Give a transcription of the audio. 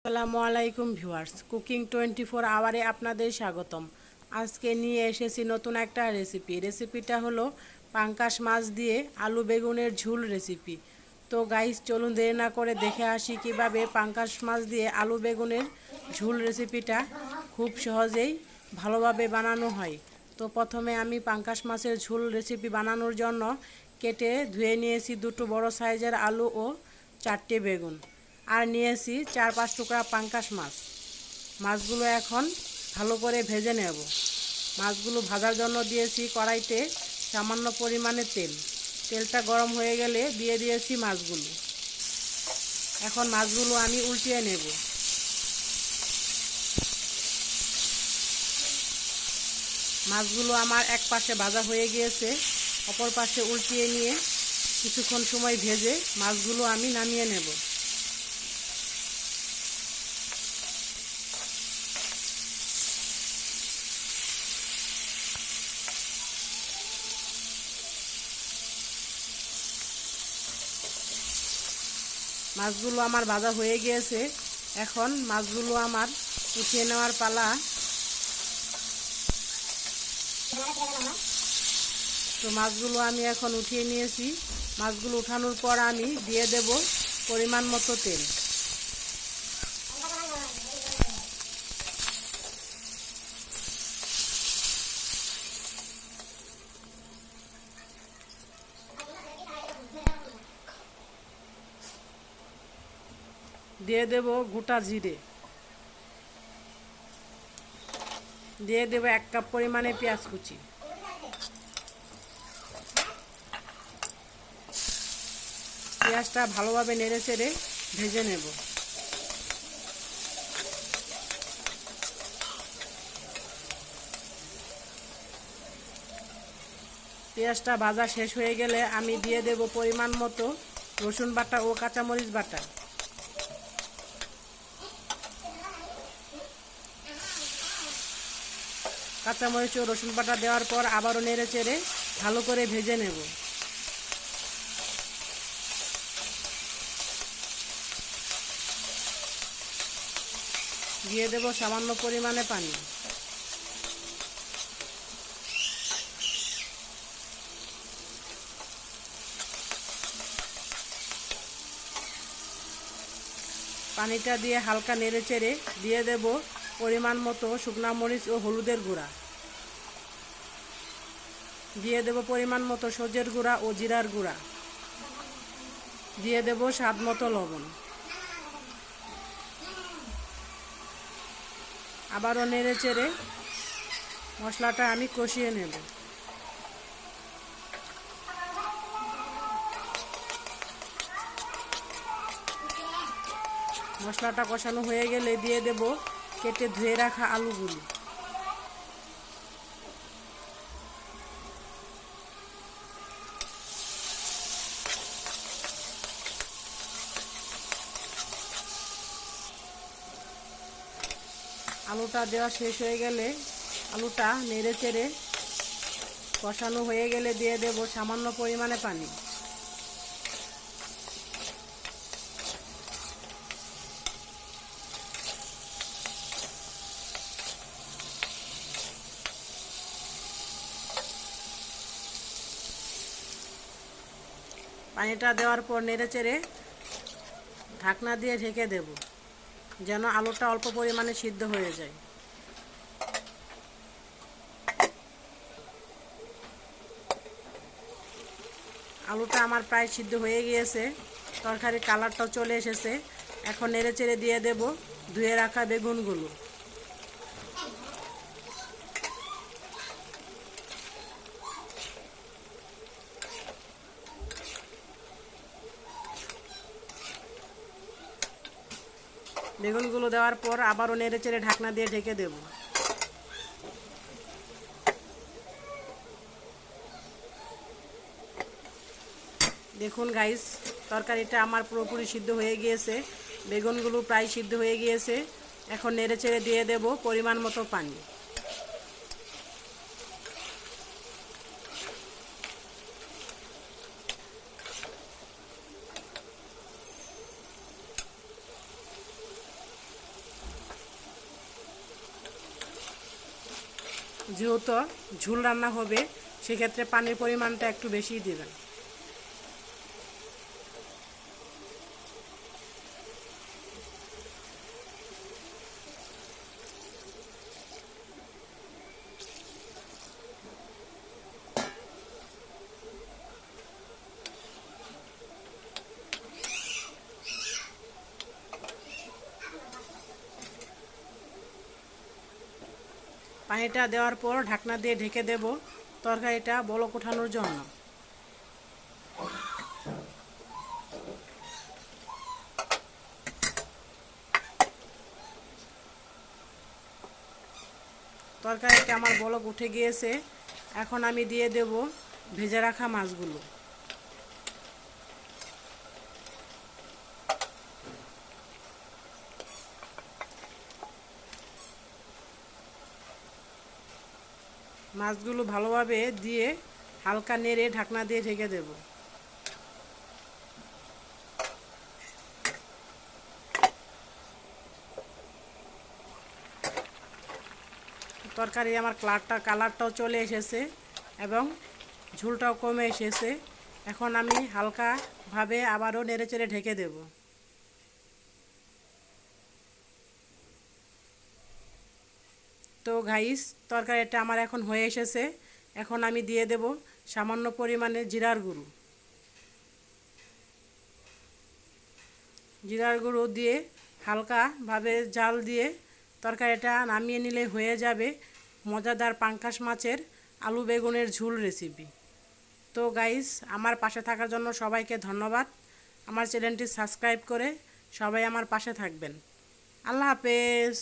আসসালামু আলাইকুম viewers, cooking 24 আওয়ারে আপনাদের স্বাগতম। আজকে নিয়ে এসেছি নতুন একটা রেসিপিটা হলো পাঙ্গাস মাছ দিয়ে আলু বেগুনের ঝোল রেসিপি। তো গাইস, চলুন দেরি না করে দেখে আসি কিভাবে পাঙ্গাস মাছ দিয়ে আলু বেগুনের ঝোল রেসিপিটা খুব সহজেই ভালোভাবে বানানো হয়। তো প্রথমে আমি পাঙ্গাস মাছের ঝোল রেসিপি বানানোর জন্য কেটে ধুয়ে নিয়েছি দুটো বড় সাইজের আলু ও 4টে বেগুন, আর নিয়েছি 4-5 টুকরা পাঙ্গাস মাছ। মাছগুলো এখন ভালো করে ভেজে নেব। মাছগুলো ভাজার জন্য দিয়েছি কড়াইতে সামান্য পরিমাণে তেল। তেলটা গরম হয়ে গেলে দিয়ে দিয়েছি মাছগুলো। এখন মাছগুলো আমি উল্টিয়ে নেব। মাছগুলো আমার এক পাশে ভাজা হয়ে গিয়েছে, অপর পাশে উল্টিয়ে নিয়ে কিছুক্ষণ সময় ভেজে মাছগুলো আমি নামিয়ে নেব। মাছগুলো আমার ভাজা হয়ে গিয়েছে, এখন মাছগুলো আমার উঠিয়ে নেওয়ার পালা। তো মাছগুলো আমি এখন উঠিয়ে নিয়েছি। মাছগুলো উঠানোর পর আমি দিয়ে দেব পরিমাণ মতো তেল। দিয়ে দেব গোটা জিরে। দিয়ে দেব 1 কাপ পরিমাণে পেঁয়াজ কুচি। পেঁয়াজটা ভালোভাবে নেড়ে চেড়ে ভেজে নেব। পেঁয়াজটা ভাজা শেষ হয়ে গেলে আমি দিয়ে দেব পরিমাণ মতো রসুন বাটা ও কাঁচামরিচ বাটা। কাঁচামরিচ ও রসুন বাটা দেওয়ার পর আবারও নেড়ে চেড়ে ভালো করে ভেজে নেব। দিয়ে দেব সামান্য পরিমাণে পানি। পানিটা দিয়ে হালকা নেড়ে চেড়ে দিয়ে দেব পরিমাণ মতো শুকনা মরিচ ও হলুদের গুঁড়া। দিয়ে দেব পরিমাণ মতো সজের গুঁড়া ও জিরার গুঁড়া। দিয়ে দেব স্বাদ মতো লবণ। আবারও নেড়ে চেড়ে মশলাটা আমি কষিয়ে নেব। মশলাটা কষানো হয়ে গেলে দিয়ে দেব কেটে ধুয়ে রাখা আলুগুলো। আলুটা দেওয়া শেষ হয়ে গেলে আলুটা নেড়ে চেড়ে কষানো হয়ে গেলে দিয়ে দেব সামান্য পরিমাণে পানি। পানিটা দেওয়ার পর নেড়ে চেড়ে ঢাকনা দিয়ে ঢেকে দেব, যেন আলুটা অল্প পরিমাণে সিদ্ধ হয়ে যায়। আলুটা আমার প্রায় সিদ্ধ হয়ে গিয়েছে, তরকারির কালারটাও চলে এসেছে। এখন নেড়ে চেড়ে দিয়ে দেব ধুয়ে রাখা বেগুনগুলো। বেগুনগুলো দেওয়ার পর আবারও নেড়ে চেড়ে ঢাকনা দিয়ে ঢেকে দেব। দেখুন গাইস, তরকারিটা আমার পুরোপুরি সিদ্ধ হয়ে গিয়েছে, বেগুনগুলো প্রায় সিদ্ধ হয়ে গিয়েছে। এখন নেড়ে চেড়ে দিয়ে দেব পরিমাণ মতো পানি। যেহেতু ঝোল রান্না হবে সেক্ষেত্রে পানির পরিমাণটা একটু বেশিই দিবেন। পানিটা দেওয়ার পর ঢাকনা দিয়ে ঢেকে দেব তরকারিটা বলক ওঠানোর জন্য। তরকারিটা আমার বলক উঠে গিয়েছে, এখন আমি দিয়ে দেব ভেজে রাখা মাছগুলো। মাছগুলো ভালোভাবে দিয়ে হালকা নেড়ে ঢাকনা দিয়ে ঢেকে দেব। তরকারি আমার কালারটাও চলে এসেছে এবং ঝোলটাও কমে এসেছে। এখন আমি হালকাভাবে আবারও নেড়েচেড়ে ঢেকে দেব। তো গাইস, তরকারিটা আমার এখন হয়ে এসেছে। এখন আমি দিয়ে দেব সামান্য পরিমাণে জিরার গুঁড়ো। জিরার গুঁড়ো দিয়ে হালকাভাবে জাল দিয়ে তরকারিটা নামিয়ে নিলে হয়ে যাবে মজাদার পাঙ্গাস মাছের আলু বেগুনের ঝোল রেসিপি। তো গাইস, আমার পাশে থাকার জন্য সবাইকে ধন্যবাদ। আমার চ্যানেলটি সাবস্ক্রাইব করে সবাই আমার পাশে থাকবেন। আল্লাহ হাফেজ।